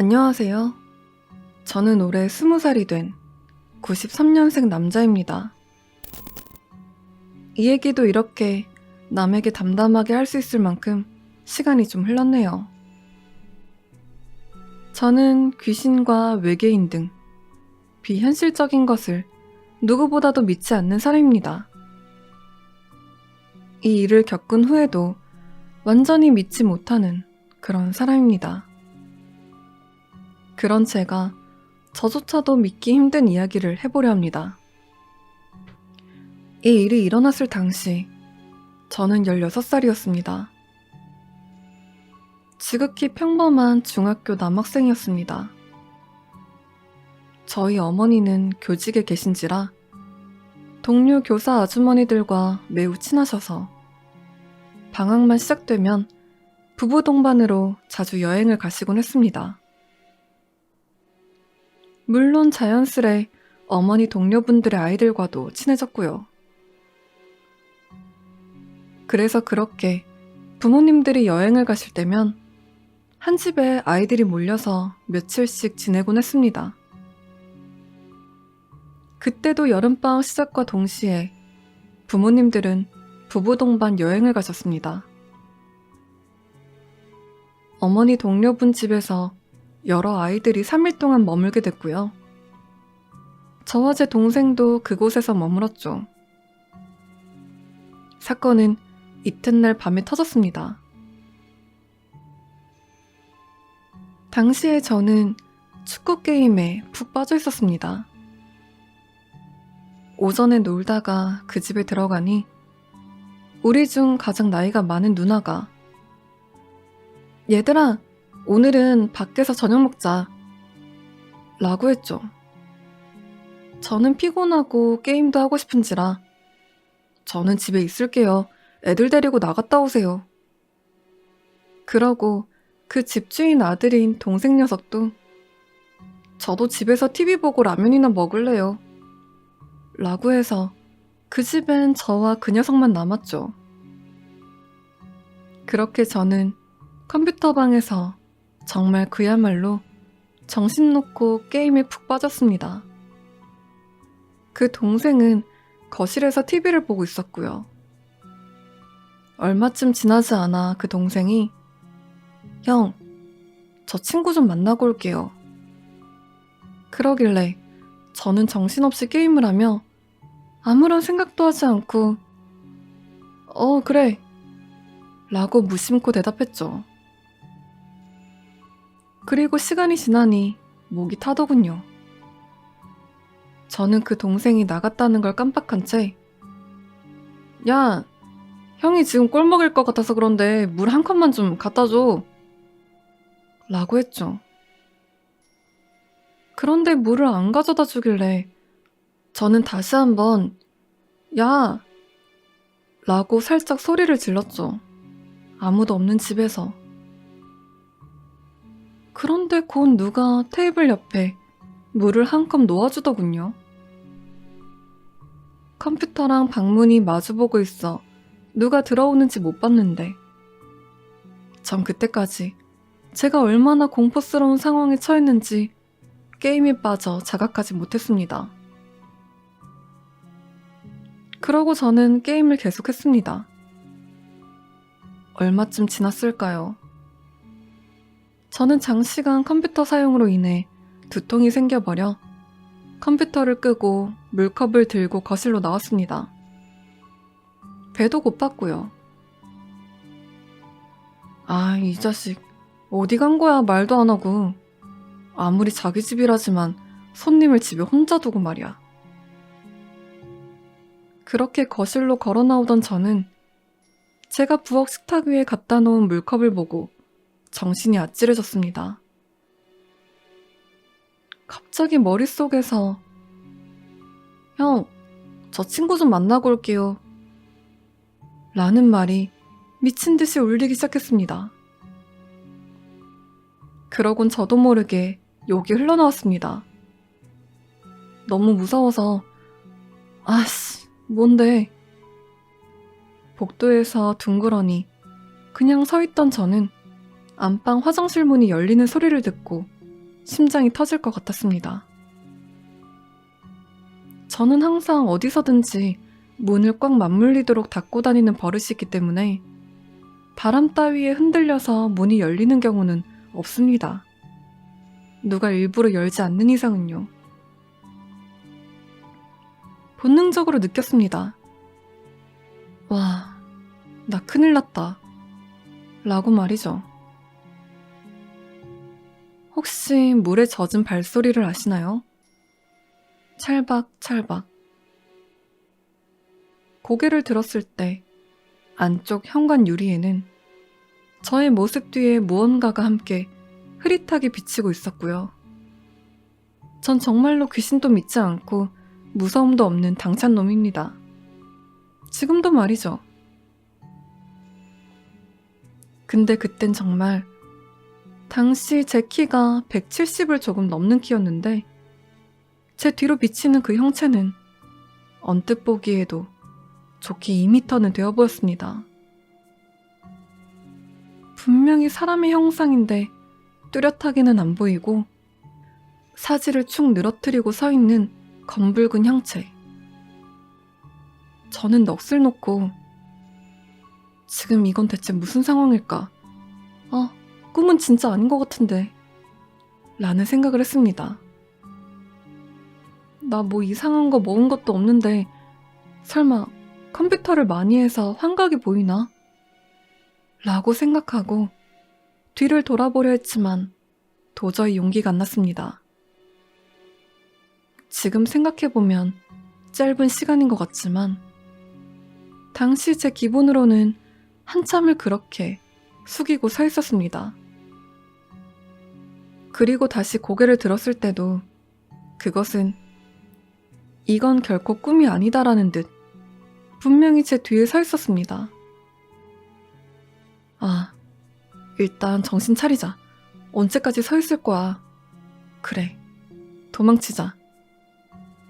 안녕하세요. 저는 올해 20살이 된 93년생 남자입니다. 이 얘기도 이렇게 남에게 담담하게 할 수 있을 만큼 시간이 좀 흘렀네요. 저는 귀신과 외계인 등 비현실적인 것을 누구보다도 믿지 않는 사람입니다. 이 일을 겪은 후에도 완전히 믿지 못하는 그런 사람입니다. 그런 제가 저조차도 믿기 힘든 이야기를 해보려 합니다. 이 일이 일어났을 당시 저는 16살이었습니다. 지극히 평범한 중학교 남학생이었습니다. 저희 어머니는 교직에 계신지라 동료 교사 아주머니들과 매우 친하셔서 방학만 시작되면 부부 동반으로 자주 여행을 가시곤 했습니다. 물론 자연스레 어머니 동료분들의 아이들과도 친해졌고요. 그래서 그렇게 부모님들이 여행을 가실 때면 한 집에 아이들이 몰려서 며칠씩 지내곤 했습니다. 그때도 여름방학 시작과 동시에 부모님들은 부부 동반 여행을 가셨습니다. 어머니 동료분 집에서 여러 아이들이 3일 동안 머물게 됐고요. 저와 제 동생도 그곳에서 머물었죠. 사건은 이튿날 밤에 터졌습니다. 당시에 저는 축구 게임에 푹 빠져 있었습니다. 오전에 놀다가 그 집에 들어가니 우리 중 가장 나이가 많은 누나가 "얘들아, 오늘은 밖에서 저녁 먹자" 라고 했죠. 저는 피곤하고 게임도 하고 싶은지라 "저는 집에 있을게요. 애들 데리고 나갔다 오세요." 그러고 그 집주인 아들인 동생 녀석도 "저도 집에서 TV 보고 라면이나 먹을래요" 라고 해서 그 집엔 저와 그 녀석만 남았죠. 그렇게 저는 컴퓨터 방에서 정말 그야말로 정신 놓고 게임에 푹 빠졌습니다. 그 동생은 거실에서 TV를 보고 있었고요. 얼마쯤 지나지 않아 그 동생이 "형, 저 친구 좀 만나고 올게요." 그러길래 저는 정신없이 게임을 하며 아무런 생각도 하지 않고 그래" 라고 무심코 대답했죠. 그리고 시간이 지나니 목이 타더군요. 저는 그 동생이 나갔다는 걸 깜빡한 채 "야, 형이 지금 꼴 먹일 것 같아서 그런데 물 한 컵만 좀 갖다 줘" 라고 했죠. 그런데 물을 안 가져다 주길래 저는 다시 한번 "야" 라고 살짝 소리를 질렀죠. 아무도 없는 집에서. 그런데 곧 누가 테이블 옆에 물을 한 컵 놓아주더군요. 컴퓨터랑 방문이 마주보고 있어 누가 들어오는지 못 봤는데 전 그때까지 제가 얼마나 공포스러운 상황에 처했는지 게임에 빠져 자각하지 못했습니다. 그러고 저는 게임을 계속했습니다. 얼마쯤 지났을까요? 저는 장시간 컴퓨터 사용으로 인해 두통이 생겨버려 컴퓨터를 끄고 물컵을 들고 거실로 나왔습니다. 배도 고팠고요. 이 자식 어디 간 거야 말도 안 하고. 아무리 자기 집이라지만 손님을 집에 혼자 두고 말이야. 그렇게 거실로 걸어 나오던 저는 제가 부엌 식탁 위에 갖다 놓은 물컵을 보고 정신이 아찔해졌습니다. 갑자기 머릿속에서 "형, 저 친구 좀 만나고 올게요" 라는 말이 미친 듯이 울리기 시작했습니다. 그러곤 저도 모르게 욕이 흘러나왔습니다. 너무 무서워서 "아씨, 뭔데?" 복도에서 둥그러니 그냥 서 있던 저는 안방 화장실 문이 열리는 소리를 듣고 심장이 터질 것 같았습니다. 저는 항상 어디서든지 문을 꽉 맞물리도록 닫고 다니는 버릇이 있기 때문에 바람 따위에 흔들려서 문이 열리는 경우는 없습니다. 누가 일부러 열지 않는 이상은요. 본능적으로 느꼈습니다. 와, 나 큰일 났다. 라고 말이죠. 혹시 물에 젖은 발소리를 아시나요? 찰박찰박. 고개를 들었을 때 안쪽 현관 유리에는 저의 모습 뒤에 무언가가 함께 흐릿하게 비치고 있었고요. 전 정말로 귀신도 믿지 않고 무서움도 없는 당찬 놈입니다. 지금도 말이죠. 근데 그땐 정말 당시 제 키가 170을 조금 넘는 키였는데 제 뒤로 비치는 그 형체는 언뜻 보기에도 좋게 2m는 되어 보였습니다. 분명히 사람의 형상인데 뚜렷하게는 안 보이고 사지를 축 늘어뜨리고 서 있는 검붉은 형체. 저는 넋을 놓고 지금 이건 대체 무슨 상황일까? 꿈은 진짜 아닌 것 같은데 라는 생각을 했습니다. 나 뭐 이상한 거 먹은 것도 없는데 설마 컴퓨터를 많이 해서 환각이 보이나? 라고 생각하고 뒤를 돌아보려 했지만 도저히 용기가 안 났습니다. 지금 생각해보면 짧은 시간인 것 같지만 당시 제 기분으로는 한참을 그렇게 숙이고 서 있었습니다. 그리고 다시 고개를 들었을 때도 그것은 이건 결코 꿈이 아니다라는 듯 분명히 제 뒤에 서 있었습니다. 일단 정신 차리자. 언제까지 서 있을 거야. 그래, 도망치자.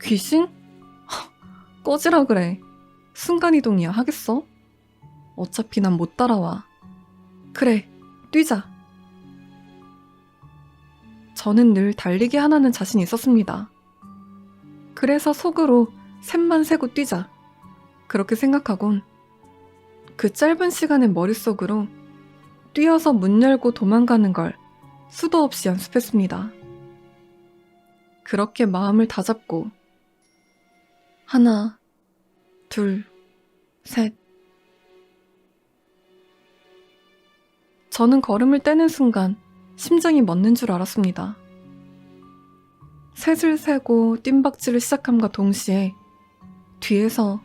귀신? 꺼지라 그래. 순간이동이야 하겠어? 어차피 난 못 따라와. 그래, 뛰자. 저는 늘 달리기 하나는 자신 있었습니다. 그래서 속으로 셋만 세고 뛰자. 그렇게 생각하곤 그 짧은 시간에 머릿속으로 뛰어서 문 열고 도망가는 걸 수도 없이 연습했습니다. 그렇게 마음을 다잡고 하나, 둘, 셋. 저는 걸음을 떼는 순간 심장이 멎는 줄 알았습니다. 셋을 세고 뜀박질을 시작함과 동시에 뒤에서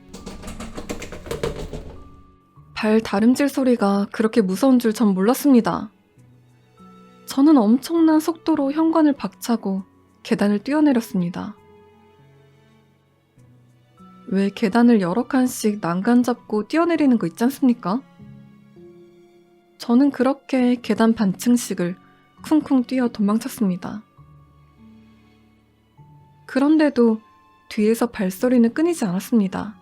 발 다름질 소리가 그렇게 무서운 줄 전 몰랐습니다. 저는 엄청난 속도로 현관을 박차고 계단을 뛰어내렸습니다. 왜 계단을 여러 칸씩 난간 잡고 뛰어내리는 거 있지 않습니까? 저는 그렇게 계단 반층씩을 쿵쿵 뛰어 도망쳤습니다. 그런데도 뒤에서 발소리는 끊이지 않았습니다.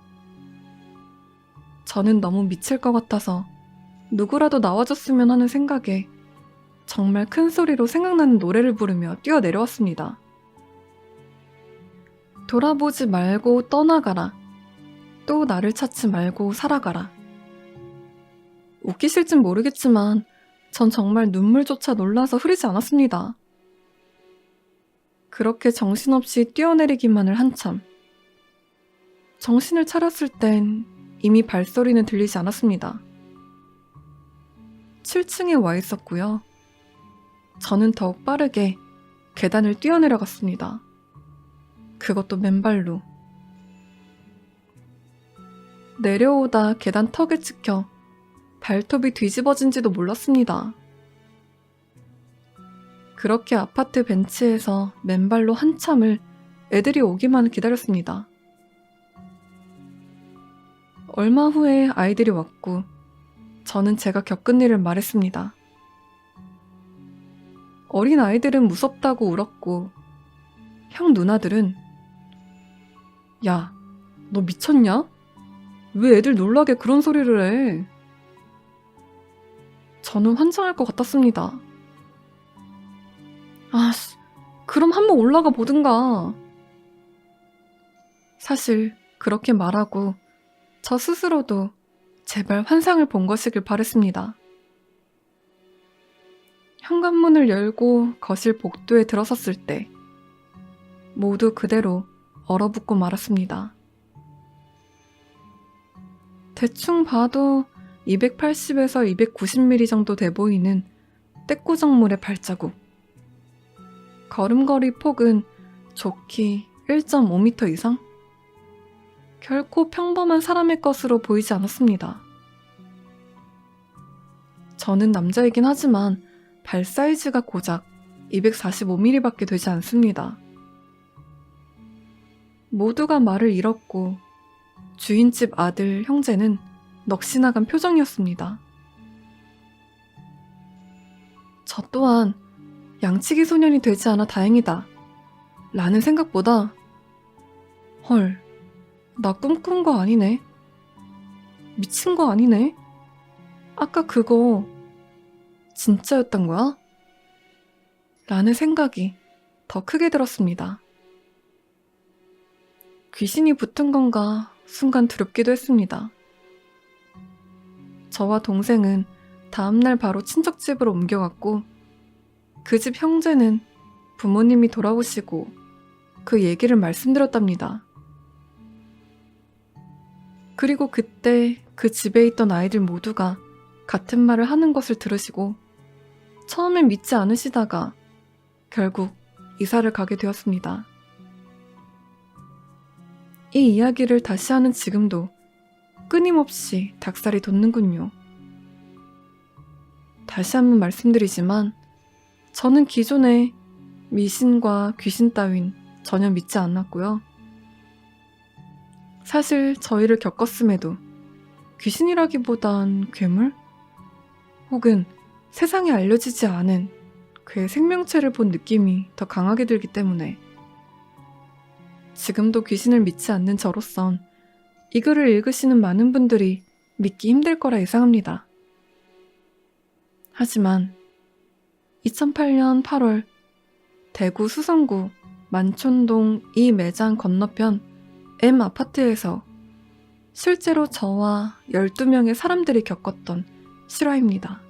저는 너무 미칠 것 같아서 누구라도 나와줬으면 하는 생각에 정말 큰 소리로 생각나는 노래를 부르며 뛰어내려왔습니다. 돌아보지 말고 떠나가라. 또 나를 찾지 말고 살아가라. 웃기실진 모르겠지만 전 정말 눈물조차 놀라서 흐르지 않았습니다. 그렇게 정신없이 뛰어내리기만을 한참. 정신을 차렸을 땐 이미 발소리는 들리지 않았습니다. 7층에 와 있었고요. 저는 더욱 빠르게 계단을 뛰어내려갔습니다. 그것도 맨발로. 내려오다 계단 턱에 찍혀 발톱이 뒤집어진지도 몰랐습니다. 그렇게 아파트 벤치에서 맨발로 한참을 애들이 오기만을 기다렸습니다. 얼마 후에 아이들이 왔고 저는 제가 겪은 일을 말했습니다. 어린 아이들은 무섭다고 울었고 형 누나들은 야, 너 미쳤냐? 왜 애들 놀라게 그런 소리를 해? 저는 환장할 것 같았습니다. 그럼 한번 올라가 보든가. 사실 그렇게 말하고 저 스스로도 제발 환상을 본 것이길 바랬습니다. 현관문을 열고 거실 복도에 들어섰을 때 모두 그대로 얼어붙고 말았습니다. 대충 봐도 280에서 290mm 정도 돼 보이는 떼꾸정물의 발자국. 걸음걸이 폭은 좋기 1.5m 이상? 결코 평범한 사람의 것으로 보이지 않았습니다. 저는 남자이긴 하지만 발 사이즈가 고작 245mm밖에 되지 않습니다. 모두가 말을 잃었고 주인집 아들 형제는 넋이 나간 표정이었습니다. 저 또한 양치기 소년이 되지 않아 다행이다 라는 생각보다 헐, 나 꿈꾼 거 아니네. 미친 거 아니네. 아까 그거 진짜였던 거야? 라는 생각이 더 크게 들었습니다. 귀신이 붙은 건가 순간 두렵기도 했습니다. 저와 동생은 다음날 바로 친척집으로 옮겨갔고 그 집 형제는 부모님이 돌아오시고 그 얘기를 말씀드렸답니다. 그리고 그때 그 집에 있던 아이들 모두가 같은 말을 하는 것을 들으시고 처음엔 믿지 않으시다가 결국 이사를 가게 되었습니다. 이 이야기를 다시 하는 지금도 끊임없이 닭살이 돋는군요. 다시 한번 말씀드리지만 저는 기존에 미신과 귀신 따윈 전혀 믿지 않았고요. 사실 저희를 겪었음에도 귀신이라기보단 괴물? 혹은 세상에 알려지지 않은 괴 생명체를 본 느낌이 더 강하게 들기 때문에 지금도 귀신을 믿지 않는 저로선 이 글을 읽으시는 많은 분들이 믿기 힘들 거라 예상합니다. 하지만 2008년 8월 대구 수성구 만촌동 이 매장 건너편 M 아파트에서 실제로 저와 12명의 사람들이 겪었던 실화입니다.